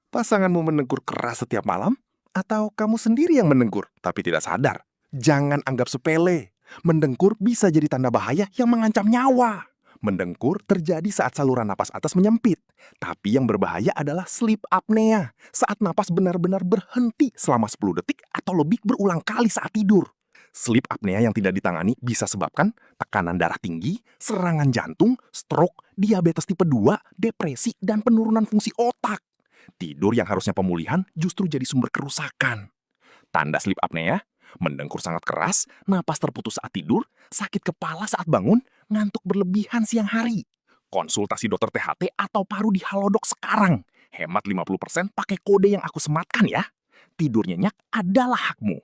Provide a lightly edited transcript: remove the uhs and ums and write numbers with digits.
Pasanganmu mendengkur keras setiap malam? Atau kamu sendiri yang mendengkur tapi tidak sadar? Jangan anggap sepele. Mendengkur bisa jadi tanda bahaya yang mengancam nyawa. Mendengkur terjadi saat saluran napas atas menyempit. Tapi yang berbahaya adalah sleep apnea, saat napas benar-benar berhenti selama 10 detik atau lebih berulang kali saat tidur. Sleep apnea yang tidak ditangani bisa sebabkan tekanan darah tinggi, serangan jantung, stroke, diabetes tipe 2, depresi, dan penurunan fungsi otak. Tidur yang harusnya pemulihan justru jadi sumber kerusakan. Tanda sleep apnea, mendengkur sangat keras, napas terputus saat tidur, sakit kepala saat bangun, ngantuk berlebihan siang hari. Konsultasi dokter THT atau paru di Halodoc sekarang. Hemat 50% pakai kode yang aku sematkan ya. Tidur nyenyak adalah hakmu.